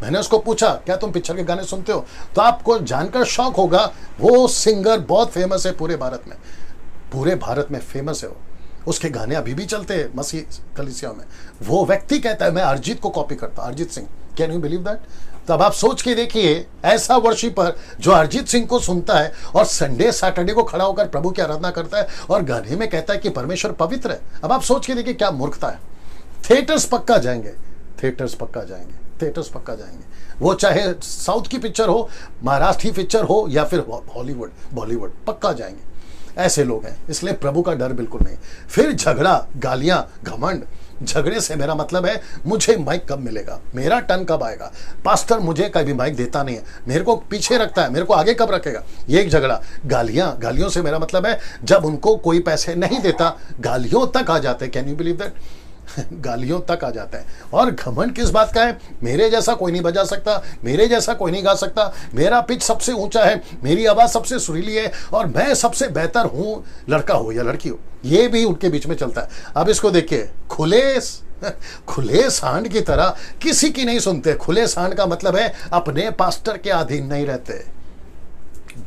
मैंने उसको पूछा, क्या तुम पिक्चर के गाने सुनते हो? तो आपको जानकर शौक होगा, वो सिंगर बहुत फेमस है पूरे भारत में, पूरे भारत में फेमस है वो। उसके गाने अभी भी चलते हैं मसीह कलीसिया में। वो व्यक्ति कहता है मैं अरिजीत को कॉपी करता, Arijit Singh. Can you believe that? तो अब आप सोच के देखिए, ऐसा वर्शिपर जो अरिजीत सिंह को सुनता है और संडे सैटरडे को खड़ा होकर प्रभु की आराधना करता है और गाने में कहता है कि परमेश्वर पवित्र है। अब आप सोच के देखिए क्या मूर्खता है। थिएटर्स पक्का जाएंगे, थिएटर्स पक्का जाएंगे, थिएटर्स पक्का जाएंगे। वो चाहे साउथ की पिक्चर हो, महाराष्ट्री पिक्चर हो, या फिर हॉलीवुड बॉलीवुड, पक्का जाएंगे। ऐसे लोग हैं, इसलिए प्रभु का डर बिल्कुल नहीं। फिर झगड़ा, गालियां, घमंड। झगड़े से मेरा मतलब है मुझे माइक कब मिलेगा, मेरा टर्न कब आएगा, पास्टर मुझे कभी माइक देता नहीं है, मेरे को पीछे रखता है, मेरे को आगे कब रखेगा, ये एक झगड़ा। गालियां, गालियों से मेरा मतलब है जब उनको कोई पैसे नहीं देता, गालियों तक आ जाते। Can you believe that? गालियों तक आ जाता है। और घमंड किस बात का है? मेरे जैसा कोई नहीं बजा सकता, मेरे जैसा कोई नहीं गा सकता, मेरा पिच सबसे ऊंचा है, मेरी आवाज सबसे सुरीली है, और मैं सबसे बेहतर हूं, लड़का हो या लड़की हो। ये भी उनके बीच में चलता है। अब इसको देखिए, खुले सांड की तरह किसी की नहीं सुनते। खुले सांड का मतलब है अपने पास्टर के अधीन नहीं रहते।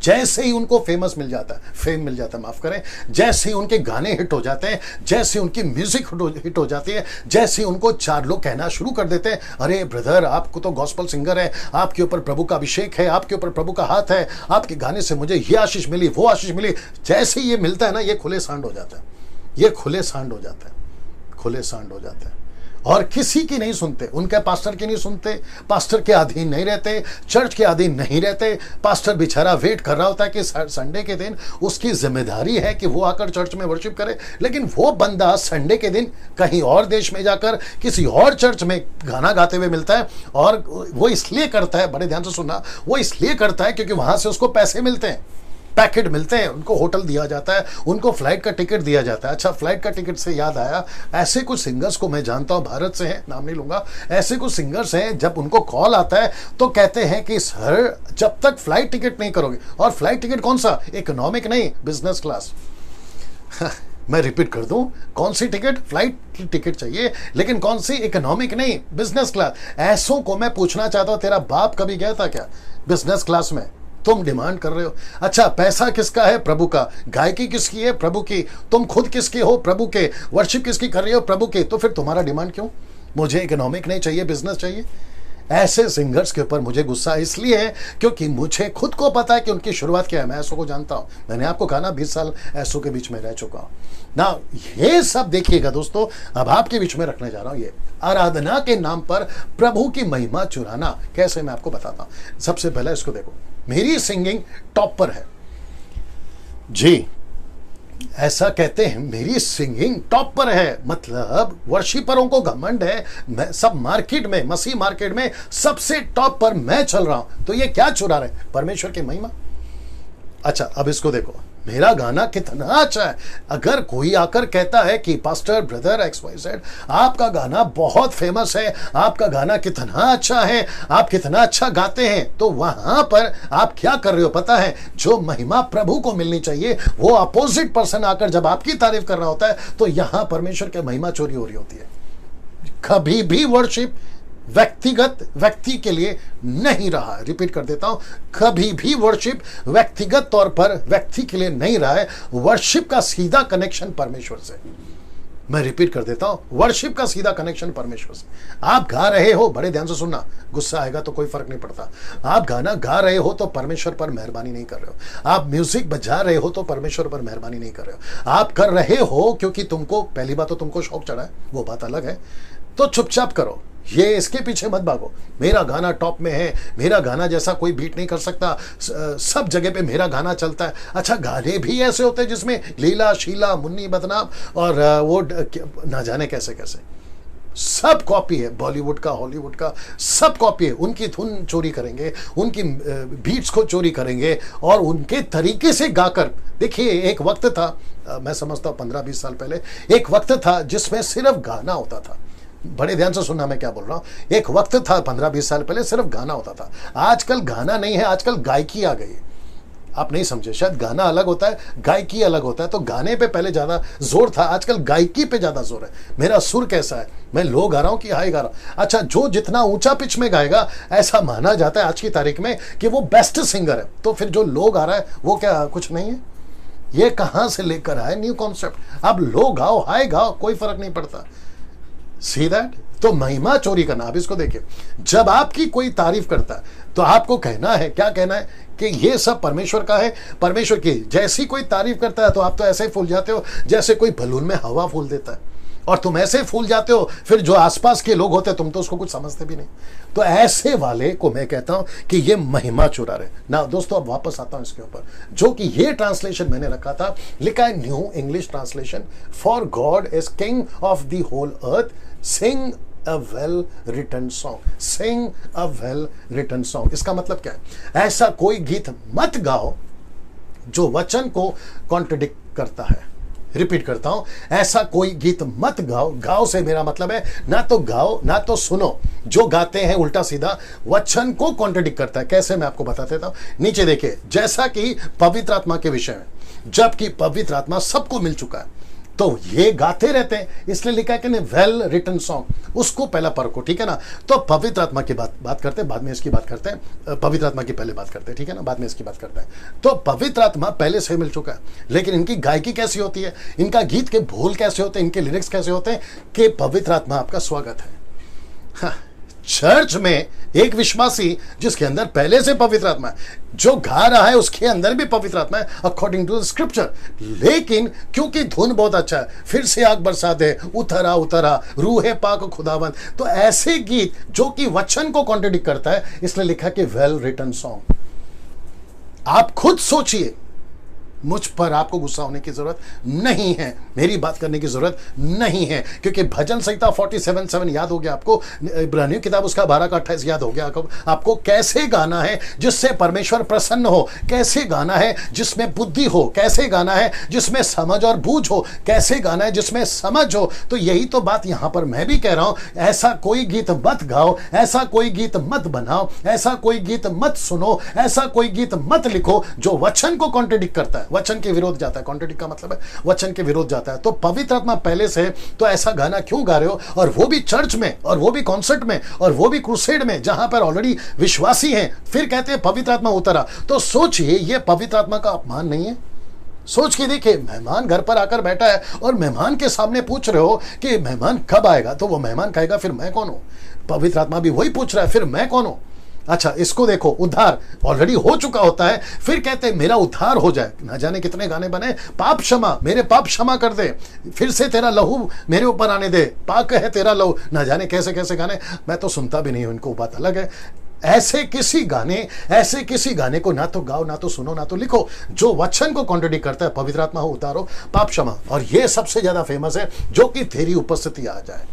जैसे ही उनको फेमस मिल जाता है, फेम मिल जाता है, माफ करें, जैसे ही उनके गाने हिट हो जाते हैं, जैसे उनकी म्यूजिक हिट हो जाती है, जैसे ही उनको 4 लोग कहना शुरू कर देते हैं, अरे ब्रदर आपको तो गॉस्पल सिंगर है, आपके ऊपर प्रभु का अभिषेक है, आपके ऊपर प्रभु का हाथ है, आपके गाने से मुझे ये आशीष मिली, वो आशीष मिली। जैसे ही ये मिलता है ना, ये खुले सांड हो जाता है, ये खुले सांड हो जाता है, खुले सांड हो जाता है। और किसी की नहीं सुनते, उनके पास्टर की नहीं सुनते, पास्टर के अधीन नहीं रहते, चर्च के अधीन नहीं रहते। पास्टर बेचारा वेट कर रहा होता है कि संडे के दिन उसकी जिम्मेदारी है कि वो आकर चर्च में वर्शिप करे, लेकिन वो बंदा संडे के दिन कहीं और देश में जाकर किसी और चर्च में गाना गाते हुए मिलता है। और वो इसलिए करता है, बड़े ध्यान से सुनना, वो इसलिए करता है क्योंकि वहां से उसको पैसे मिलते हैं, पैकेट मिलते हैं, उनको होटल दिया जाता है, उनको फ्लाइट का टिकट दिया जाता है। अच्छा, फ्लाइट का टिकट से याद आया, ऐसे कुछ सिंगर्स को मैं जानता हूं, भारत से हैं, नाम नहीं लूंगा, ऐसे कुछ सिंगर्स हैं, जब उनको कॉल आता है तो कहते हैं कि सर जब तक फ्लाइट टिकट नहीं करोगे, और फ्लाइट टिकट कौन सा, इकोनॉमिक नहीं, बिजनेस क्लास। मैं रिपीट कर दूं, कौन सी टिकट, फ्लाइट की टिकट चाहिए, लेकिन कौन सी, इकोनॉमिक नहीं, बिजनेस क्लास। ऐसों को मैं पूछना चाहता हूं, तेरा बाप कभी गया था क्या बिजनेस क्लास में? तुम डिमांड कर रहे हो। अच्छा, पैसा किसका है, प्रभु का, गायकी किसकी है, प्रभु की, तुम खुद किसके हो, प्रभु के, वर्शिप किसकी कर रहे हो, प्रभु के, तो फिर तुम्हारा डिमांड क्यों, मुझे इकोनॉमिक नहीं चाहिए, बिजनेस चाहिए? ऐसे सिंगर्स के ऊपर मुझे गुस्सा इसलिए है क्योंकि मुझे खुद को पता है कि उनकी शुरुआत क्या है। मैं ऐसों को जानता हूं, मैंने आपको कहा ना 20 साल ऐसों के बीच में रह चुका हूं ना। ये सब देखिएगा दोस्तों, अब आपके बीच में रखने जा रहा हूं, ये आराधना के नाम पर प्रभु की महिमा चुराना कैसे, मैं आपको बताता हूं। सबसे पहले इसको देखो, मेरी सिंगिंग टॉप पर है जी, ऐसा कहते हैं, मेरी सिंगिंग टॉप पर है, मतलब वर्शिपरों को घमंड है, मैं सब मार्केट में, मसीह मार्केट में सबसे टॉप पर मैं चल रहा हूं। तो ये क्या चुरा रहे, परमेश्वर की महिमा। अच्छा, अब इसको देखो, मेरा गाना कितना अच्छा है। अगर कोई आकर कहता है कि पास्टर ब्रदर XYZ आपका गाना बहुत फेमस है, आपका गाना कितना अच्छा है, आप कितना अच्छा गाते हैं, तो वहां पर आप क्या कर रहे हो पता है? जो महिमा प्रभु को मिलनी चाहिए, वो अपोजिट पर्सन आकर जब आपकी तारीफ कर रहा होता है, तो यहां परमेश्वर की महिमा चोरी हो रही होती है। कभी भी वर्शिप व्यक्तिगत व्यक्ति के लिए नहीं रहा है। रिपीट कर देता हूं, कभी भी वर्शिप व्यक्तिगत तौर पर व्यक्ति के लिए नहीं रहा है। वर्शिप का सीधा कनेक्शन परमेश्वर से। मैं रिपीट कर देता हूं, वर्शिप का सीधा कनेक्शन परमेश्वर से। आप गा रहे हो, बड़े ध्यान से सुनना, गुस्सा आएगा तो कोई फर्क नहीं पड़ता। आप गाना गा रहे हो तो परमेश्वर पर मेहरबानी नहीं कर रहे हो। आप म्यूजिक बजा रहे हो तो परमेश्वर पर मेहरबानी नहीं कर रहे हो। आप कर रहे हो क्योंकि तुमको, पहली बात तो तुमको शौक चढ़ा है, वो बात अलग है, तो चुपचाप करो, ये इसके पीछे मत भागो। मेरा गाना टॉप में है, मेरा गाना जैसा कोई बीट नहीं कर सकता, सब जगह पे मेरा गाना चलता है। अच्छा, गाने भी ऐसे होते हैं जिसमें लीला शीला मुन्नी बदनाम और वो ना जाने कैसे कैसे, सब कॉपी है, बॉलीवुड का, हॉलीवुड का, सब कॉपी है। उनकी धुन चोरी करेंगे, उनकी बीट्स को चोरी करेंगे और उनके तरीके से गाकर। देखिए, एक वक्त था, मैं समझता हूँ 15-20 साल पहले, एक वक्त था जिसमें सिर्फ गाना होता था। बड़े ध्यान से सुनना मैं क्या बोल रहा हूं। एक वक्त था 15-20 साल पहले सिर्फ गाना होता था। आजकल गाना नहीं है, आजकल गायकी आ गई है। आप नहीं समझे शायद, गाना अलग होता है, गायकी अलग होता है। तो गाने पे पहले ज्यादा जोर था, आजकल गायकी पे ज्यादा जोर है। मेरा सुर कैसा है, मैं लो गा रहा हूं कि हाई गा रहा हूं। अच्छा, जो जितना ऊंचा पिच में गाएगा, ऐसा माना जाता है आज की तारीख में कि वो बेस्ट सिंगर है। तो फिर जो लो गा रहा है वो क्या कुछ नहीं है? ये कहां से लेकर आए न्यू कॉन्सेप्ट। अब लो गाओ हाई गाओ, कोई फर्क नहीं पड़ता। See that? तो महिमा चोरी करना। अब इसको देखिए, जब आपकी कोई तारीफ करता है तो आपको कहना है, क्या कहना है कि ये सब परमेश्वर का है, परमेश्वर की। जैसी कोई तारीफ करता है तो आप तो ऐसे ही फूल जाते हो जैसे कोई बलून में हवा फूल देता है, और तुम ऐसे फूल जाते हो, फिर जो आसपास के लोग होते हैं तुम तो उसको कुछ समझते भी नहीं। तो ऐसे वाले को मैं कहता हूं कि ये महिमा चुरा रहे ना। दोस्तों, अब वापस आता हूं इसके ऊपर, जो कि ये ट्रांसलेशन मैंने रखा था, लिखा है new English translation, for God is king of the whole earth, sing a well written song, sing a well written song. इसका मतलब क्या है? ऐसा कोई गीत मत गाओ जो वचन को कॉन्ट्रडिक्ट करता है। रिपीट करता हूं, ऐसा कोई गीत मत गाओ। गाओ से मेरा मतलब है ना तो गाओ ना तो सुनो। जो गाते हैं उल्टा सीधा वचन को कॉन्ट्रडिक्ट करता है। कैसे, मैं आपको बता देता हूं। नीचे देखिए, जैसा कि पवित्र आत्मा के विषय में, जबकि पवित्र आत्मा सबको मिल चुका है तो ये गाते रहते हैं, इसलिए लिखा है कि वेल रिटन सॉन्ग। उसको पहला परखो, ठीक है ना। तो पवित्र आत्मा की बात करते हैं, बाद में इसकी बात करते हैं। पवित्र आत्मा की पहले बात करते हैं, ठीक है ना, बाद में इसकी बात करते हैं। तो पवित्र आत्मा पहले से मिल चुका है, लेकिन इनकी गायकी कैसी होती है, इनका गीत के बोल कैसे होते हैं, इनके लिरिक्स कैसे होते हैं कि पवित्र आत्मा आपका स्वागत है। हाँ, चर्च में एक विश्वासी जिसके अंदर पहले से पवित्र आत्मा है, जो गा रहा है उसके अंदर भी पवित्र आत्मा है अकॉर्डिंग टू द स्क्रिप्चर, लेकिन क्योंकि धुन बहुत अच्छा है, फिर से आग बरसा दे, उतरा उतरा रूहे पाक खुदावंद, तो ऐसे गीत जो कि वचन को कॉन्ट्रडिक्ट करता है, इसलिए लिखा कि वेल रिटन सॉन्ग। आप खुद सोचिए, मुझ पर आपको गुस्सा होने की जरूरत नहीं है, मेरी बात करने की जरूरत नहीं है, क्योंकि भजन संहिता 47:7 याद हो गया आपको, इब्रानियों किताब उसका 12 का 28 याद हो गया आपको। कैसे गाना है जिससे परमेश्वर प्रसन्न हो, कैसे गाना है जिसमें बुद्धि हो, कैसे गाना है जिसमें समझ और बूझ हो, कैसे गाना है जिसमें समझ हो। तो यही तो बात यहां पर मैं भी कह रहा हूं, ऐसा कोई गीत मत गाओ, ऐसा कोई गीत मत बनाओ, ऐसा कोई गीत मत सुनो, ऐसा कोई गीत मत लिखो जो वचन को कॉन्ट्रडिक्ट करता है, वचन के विरोध जाता है। कॉन्ट्रडिक्ट का मतलब है वचन के विरोध जाता है। तो पवित्र आत्मा पहले से है, तो ऐसा गाना क्यों गा रहे हो, और वो भी चर्च में, और वो भी कॉन्सर्ट में, और वो भी क्रूसेड में जहां पर ऑलरेडी विश्वासी हैं, फिर कहते हैं पवित्र आत्मा उतरा। तो सोचिए, ये पवित्र आत्मा का अपमान नहीं है? सोच के देखिए, मेहमान घर पर आकर बैठा है और मेहमान के सामने पूछ रहे हो कि मेहमान कब आएगा, तो वो मेहमान कहेगा फिर मैं कौन हूं? पवित्र आत्मा भी वही पूछ रहा है, फिर मैं कौन हूं? अच्छा, इसको देखो, उद्धार ऑलरेडी हो चुका होता है, फिर कहते हैं मेरा उद्धार हो जाए। ना जाने कितने गाने बने, पाप क्षमा, मेरे पाप क्षमा कर दे, फिर से तेरा लहू मेरे ऊपर आने दे, पाक है तेरा लहू, ना जाने कैसे कैसे गाने, मैं तो सुनता भी नहीं हूं, इनको बात अलग है। ऐसे किसी गाने को ना तो गाओ, ना तो सुनो, ना तो लिखो जो वचन को कॉन्ट्रडिक्ट करता है। पवित्र आत्मा हो उतारो, पाप क्षमा, और ये सबसे ज्यादा फेमस है, जो कि तेरी उपस्थिति आ जाए,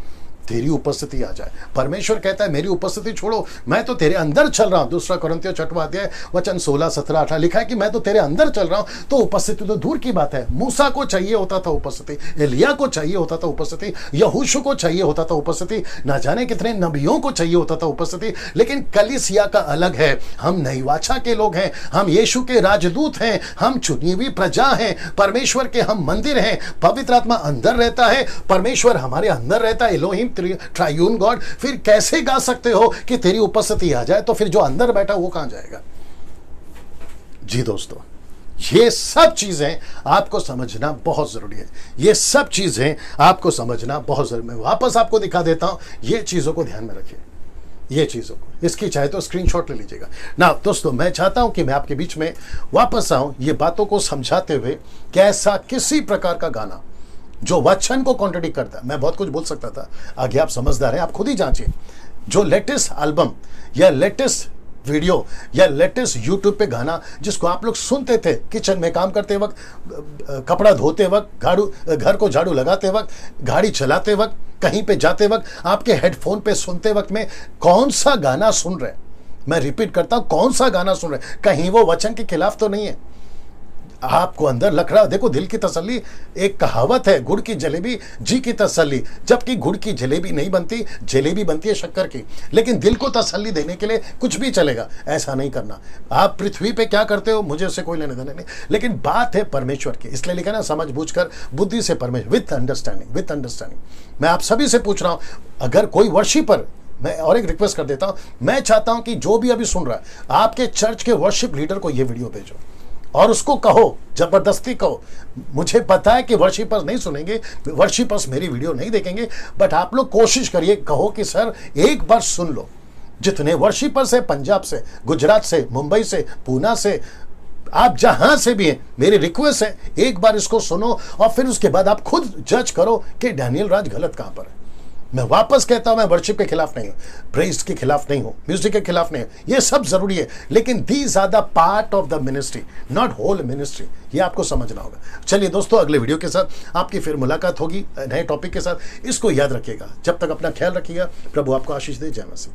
तेरी उपस्थिति आ जाए। परमेश्वर कहता है मेरी उपस्थिति छोड़ो, मैं तो तेरे अंदर चल रहा हूं। 2 Corinthians 6वां अध्याय वचन 16, 17, 18 लिखा है कि मैं तो तेरे अंदर चल रहा हूं। तो उपस्थिति तो दूर की बात है, मूसा को चाहिए होता था उपस्थिति, एलिया को चाहिए होता था उपस्थिति, यहोशू को चाहिए होता था उपस्थिति, ना जाने कितने नबियों को चाहिए होता था उपस्थिति। लेकिन कलीसिया का अलग है, हम नई वाचा के लोग हैं, हम यीशु के राजदूत हैं, हम चुनी हुई प्रजा हैं, परमेश्वर के हम मंदिर हैं, पवित्र आत्मा अंदर रहता है, परमेश्वर हमारे अंदर रहता है, एलोहिम ट्रायून गॉड। फिर कैसे गा सकते हो कि तेरी उपस्थिति आ जाए? तो फिर जो अंदर बैठा वो कहां जाएगा? जी दोस्तों, ये सब चीजें आपको समझना बहुत जरूरी है, ये सब चीजें आपको समझना बहुत जरूरी। मैं वापस आपको दिखा देता हूं, ये चीजों को ध्यान में रखिए, ये चीजों को, इसकी चाहे तो स्क्रीनशॉट ले लीजिएगा ना। दोस्तों, मैं चाहता हूं कि मैं आपके बीच में वापस आऊं, ये बातों को समझाते हुए कि ऐसा किसी प्रकार का गाना जो वचन को कॉन्ट्रडिक्ट करता है। मैं बहुत कुछ बोल सकता था, आगे आप समझदार हैं, आप खुद ही जांचिए। जो लेटेस्ट एल्बम या लेटेस्ट वीडियो या लेटेस्ट यूट्यूब पे गाना जिसको आप लोग सुनते थे किचन में काम करते वक्त, कपड़ा धोते वक्त, घर को झाड़ू लगाते वक्त, गाड़ी चलाते वक्त, कहीं पे जाते वक्त, आपके हेडफोन पे सुनते वक्त में कौन सा गाना सुन रहे हैं? मैं रिपीट करता हूं, कौन सा गाना सुन रहे हैं? कहीं वो वचन के खिलाफ तो नहीं है? आपको अंदर लग रहा, देखो दिल की तसल्ली, एक कहावत है, गुड़ की जलेबी जी की तसल्ली, जबकि गुड़ की जलेबी नहीं बनती, जलेबी बनती है शक्कर की। लेकिन दिल को तसल्ली देने के लिए कुछ भी चलेगा, ऐसा नहीं करना। आप पृथ्वी पे क्या करते हो मुझे उससे कोई लेने देने नहीं, लेकिन बात है परमेश्वर की। इसलिए लिखा ना, समझ बूझ कर बुद्धि से परमेश्वर, विथ अंडरस्टैंडिंग, विथ अंडरस्टैंडिंग। मैं आप सभी से पूछ रहा हूं, अगर कोई वर्शिपर, मैं और एक रिक्वेस्ट कर देता हूं, मैं चाहता हूं कि जो भी अभी सुन रहा है, आपके चर्च के वर्शिप लीडर को यह वीडियो भेजो और उसको कहो, जबरदस्ती कहो। मुझे पता है कि वर्शिपर्स नहीं सुनेंगे, वर्शिपर्स मेरी वीडियो नहीं देखेंगे, बट आप लोग कोशिश करिए, कहो कि सर एक बार सुन लो। जितने वर्शिपर्स है, पंजाब से, गुजरात से, मुंबई से, पूना से, आप जहां से भी हैं, मेरी रिक्वेस्ट है एक बार इसको सुनो और फिर उसके बाद आप खुद जज करो कि डैनियल राज गलत कहां पर है। मैं वापस कहता हूं, मैं वर्शिप के खिलाफ नहीं हूं, प्रेज के खिलाफ नहीं हूं, म्यूजिक के खिलाफ नहीं हूं, ये सब जरूरी है, लेकिन these are the part of the ministry, not whole ministry. ये आपको समझना होगा। चलिए दोस्तों, अगले वीडियो के साथ आपकी फिर मुलाकात होगी नए टॉपिक के साथ। इसको याद रखिएगा, जब तक अपना ख्याल रखिएगा। प्रभु आपको आशीष दे। जय मसीह।